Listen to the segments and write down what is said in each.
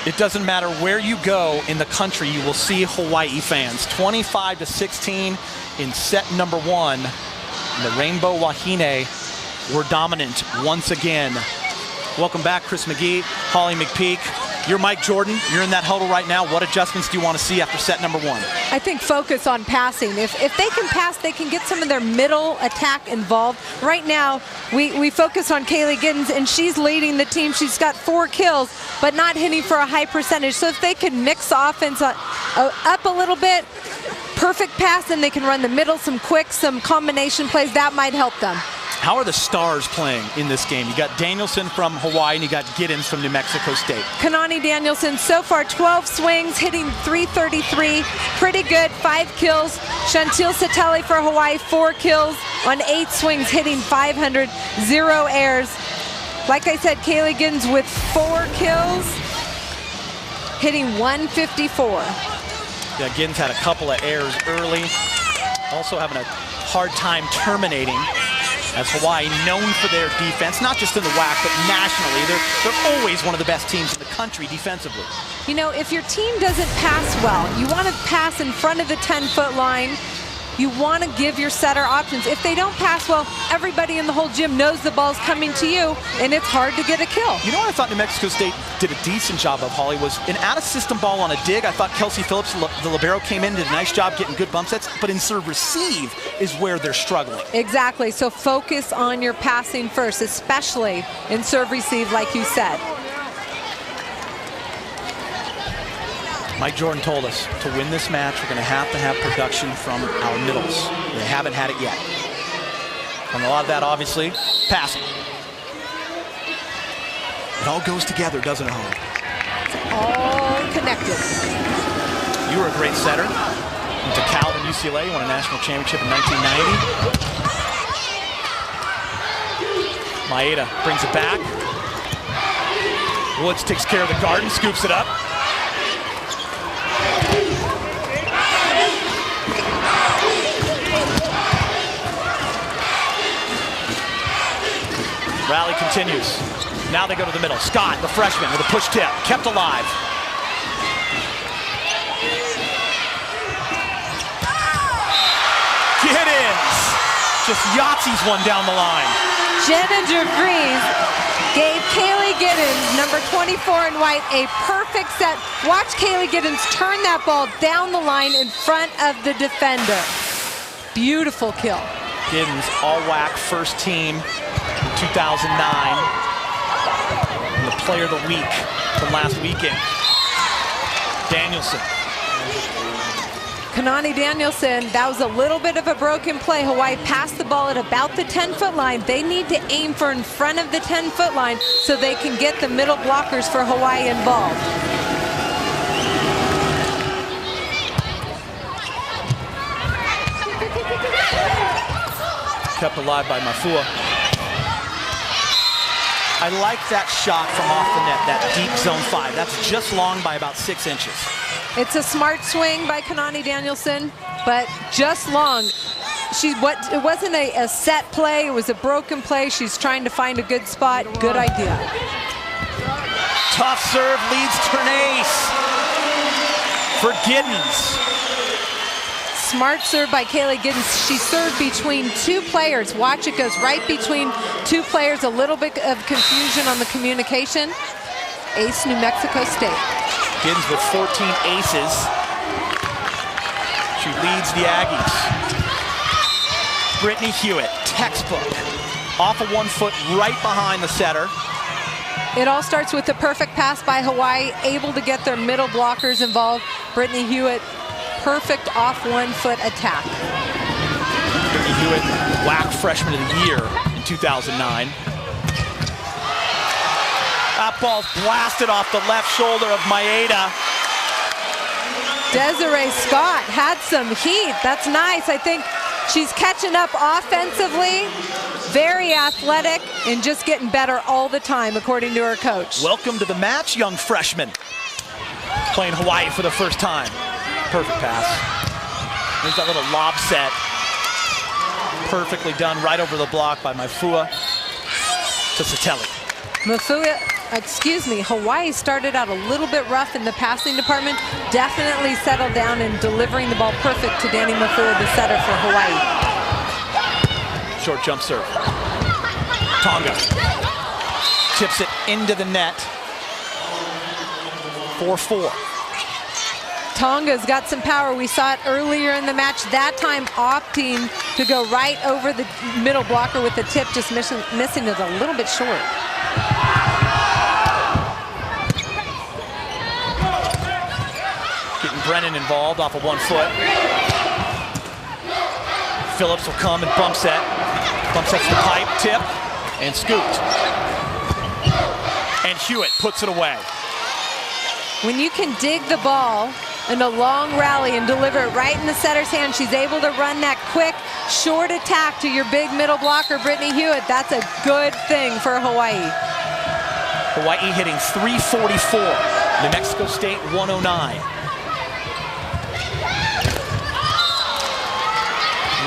It doesn't matter where you go in the country, you will see Hawaii fans. 25-16 in set number 1. And the Rainbow Wahine were dominant once again. Welcome back, Chris McGee, Holly McPeak. You're Mike Jordan. You're in that huddle right now. What adjustments do you want to see after set number 1? I think focus on passing. If they can pass, they can get some of their middle attack involved. Right now, we focus on Kaylee Giddens, and she's leading the team. She's got 4 kills, but not hitting for a high percentage. So if they can mix offense up a little bit, perfect pass, and they can run the middle, some quick, some combination plays, that might help them. How are the stars playing in this game? You got Danielson from Hawaii, and you got Giddens from New Mexico State. Kanani Danielson, so far 12 swings, hitting .333, pretty good, 5 kills. Chantil Satelli for Hawaii, 4 kills on 8 swings, hitting .500, 0 errors. Like I said, Kaylee Giddens with 4 kills, hitting .154. Yeah, Giddens had a couple of errors early, also having a hard time terminating. As Hawaii, known for their defense, not just in the WAC, but nationally. They're always one of the best teams in the country defensively. You know, if your team doesn't pass well, you want to pass in front of the 10-foot line. You want to give your setter options. If they don't pass well, everybody in the whole gym knows the ball's coming to you, and it's hard to get a kill. You know what I thought New Mexico State did a decent job of, Holly, was an out-of-system ball on a dig. I thought Kelsey Phillips, the libero, came in, did a nice job getting good bump sets, but in serve-receive is where they're struggling. Exactly, so focus on your passing first, especially in serve-receive, like you said. Mike Jordan told us to win this match, we're going to have production from our middles. They haven't had it yet. And a lot of that, obviously, passing. It all goes together, doesn't it, Holly? All connected. You were a great setter. Went to Cal and UCLA, won a national championship in 1990. Maeda brings it back. Woods takes care of the garden, scoops it up. Rally continues. Now they go to the middle. Scott, the freshman, with a push tip, kept alive. Giddens just Yahtzees one down the line. Jenna DeVries gave Kaylee Giddens, number 24 in white, a perfect set. Watch Kaylee Giddens turn that ball down the line in front of the defender. Beautiful kill. Giddens, all WAC first team in 2009. And the player of the week from last weekend. Danielson. Kanani Danielson, that was a little bit of a broken play. Hawaii passed the ball at about the 10-foot line. They need to aim for in front of the 10-foot line so they can get the middle blockers for Hawaii involved. Kept alive by Mafua. I like that shot from off the net, that deep zone 5. That's just long by about 6 inches. It's a smart swing by Kanani Danielson, but just long. It wasn't a set play, it was a broken play. She's trying to find a good spot. Good idea. Tough serve leads Ternace for Giddens. Smart serve by Kaylee Giddens. She served between 2 players. Watch, it goes right between 2 players. A little bit of confusion on the communication. Ace, New Mexico State. Giddens with 14 aces. She leads the Aggies. Brittany Hewitt, textbook. Off of 1 foot, right behind the setter. It all starts with the perfect pass by Hawaii, able to get their middle blockers involved. Brittany Hewitt, perfect off 1 foot attack. Brittany Hewitt, WAC Freshman of the Year in 2009. That ball's blasted off the left shoulder of Maeda. Desiree Scott had some heat. That's nice. I think she's catching up offensively. Very athletic and just getting better all the time, according to her coach. Welcome to the match, young freshman. Playing Hawaii for the first time. Perfect pass. There's that little lob set. Perfectly done right over the block by Mafua to Satelli. Mafua Hawaii started out a little bit rough in the passing department, definitely settled down in delivering the ball perfect to Danny Mafua, the setter for Hawaii. Short jump serve. Tonga tips it into the net. 4-4. Tonga's got some power. We saw it earlier in the match, that time opting to go right over the middle blocker with the tip, just missing it a little bit short. Getting Brennan involved off of 1 foot. Phillips will come and bump set. Bump sets the pipe, tip, and scooped. And Hewitt puts it away. When you can dig the ball in a long rally and deliver it right in the setter's hand, she's able to run that quick, short attack to your big middle blocker, Brittany Hewitt. That's a good thing for Hawaii. Hawaii hitting 344. New Mexico State 109.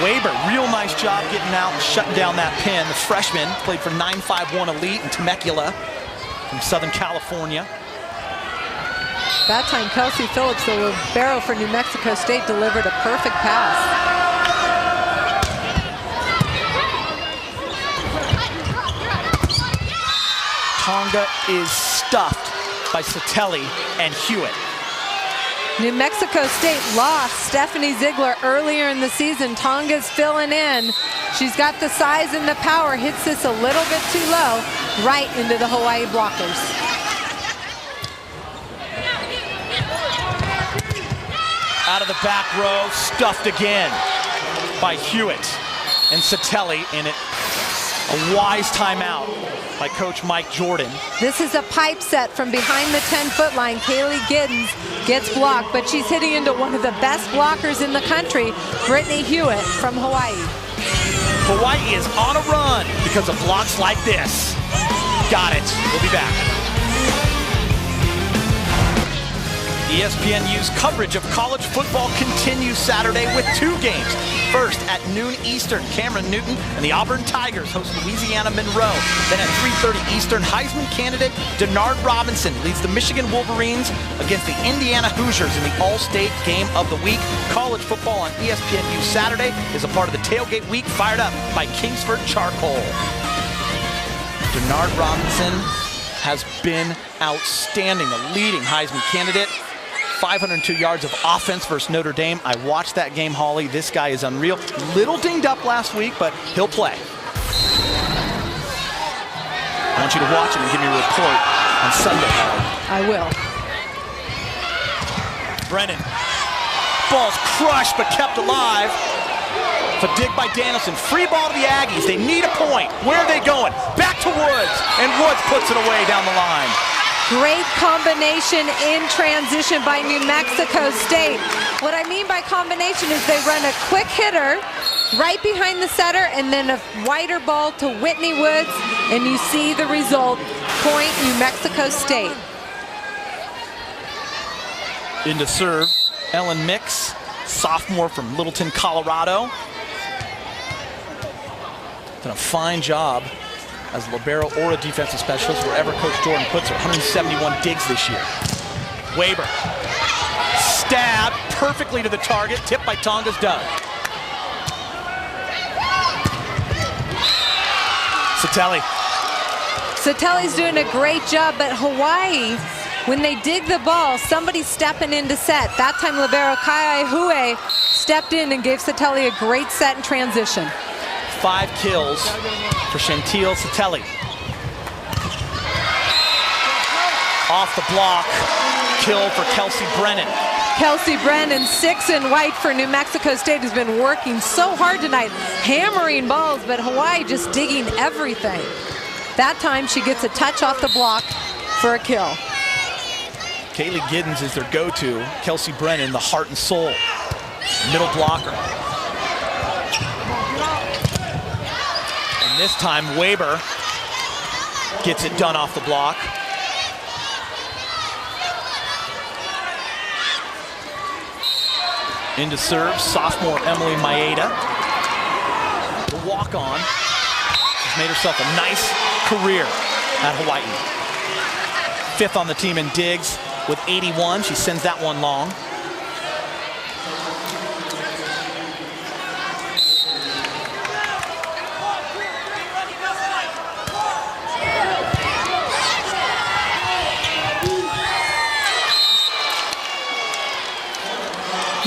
Weber, real nice job getting out and shutting down that pin. The freshman played for 951 Elite in Temecula from Southern California. That time, Kelsey Phillips, the libero for New Mexico State, delivered a perfect pass. Tonga is stuffed by Satelli and Hewitt. New Mexico State lost Stephanie Ziegler earlier in the season. Tonga's filling in. She's got the size and the power, hits this a little bit too low, right into the Hawaii blockers. Out of the back row, stuffed again by Hewitt and Satelli in it. A wise timeout by Coach Mike Jordan. This is a pipe set from behind the 10-foot line. Kaylee Giddens gets blocked, but she's hitting into one of the best blockers in the country, Brittany Hewitt from Hawaii. Hawaii is on a run because of blocks like this. Got it. We'll be back. ESPNU's coverage of college football continues Saturday with 2 games. First, at noon Eastern, Cameron Newton and the Auburn Tigers host Louisiana Monroe. Then at 3:30 Eastern, Heisman candidate Denard Robinson leads the Michigan Wolverines against the Indiana Hoosiers in the All-State Game of the Week. College football on ESPNU Saturday is a part of the Tailgate Week, fired up by Kingsford Charcoal. Denard Robinson has been outstanding, the leading Heisman candidate. 502 yards of offense versus Notre Dame. I watched that game, Holly. This guy is unreal. Little dinged up last week, but he'll play. I want you to watch him and give me a report on Sunday, Holly. I will. Brennan. Ball's crushed but kept alive. A dig by Danielson. Free ball to the Aggies. They need a point. Where are they going? Back to Woods. And Woods puts it away down the line. Great combination in transition by New Mexico State. What I mean by combination is they run a quick hitter right behind the setter and then a wider ball to Whitney Woods, and you see the result. Point New Mexico State. Into serve, Ellen Mix, sophomore from Littleton, Colorado. Done a fine job as a libero or a defensive specialist, wherever Coach Jordan puts her. 171 digs this year. Weber, stab perfectly to the target, tipped by Tonga's Doug. Satelli. Satelli's doing a great job, but Hawaii, when they dig the ball, somebody's stepping in to set. That time libero Kai Hue stepped in and gave Satelli a great set in transition. 5 kills for Chantil Satelli. Off the block, kill for Kelsey Brennan. Kelsey Brennan, 6 in white for New Mexico State, has been working so hard tonight, hammering balls, but Hawaii just digging everything. That time she gets a touch off the block for a kill. Kaylee Giddens is their go-to. Kelsey Brennan, the heart and soul. Middle blocker. This time, Weber gets it done off the block. Into serve, sophomore Emily Maeda. The walk-on. She's made herself a nice career at Hawaii. fifth on the team in digs with 81. She sends that one long.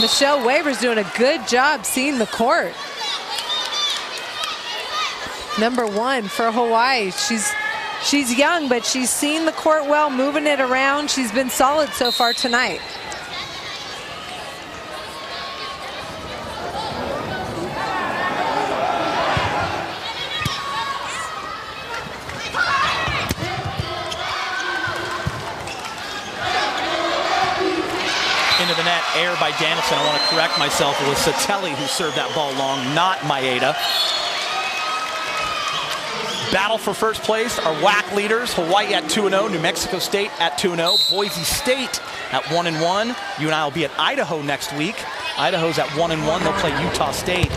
Michelle Waver's doing a good job seeing the court. Number 1 for Hawaii. She's young, but she's seen the court well, moving it around. She's been solid so far tonight. Into the net, air by Danielson. I want to correct myself. It was Satelli who served that ball long, not Maeda. Battle for first place, our WAC leaders, Hawaii at 2-0, New Mexico State at 2-0, Boise State at 1-1. You and I will be at Idaho next week. Idaho's at 1-1. They'll play Utah State.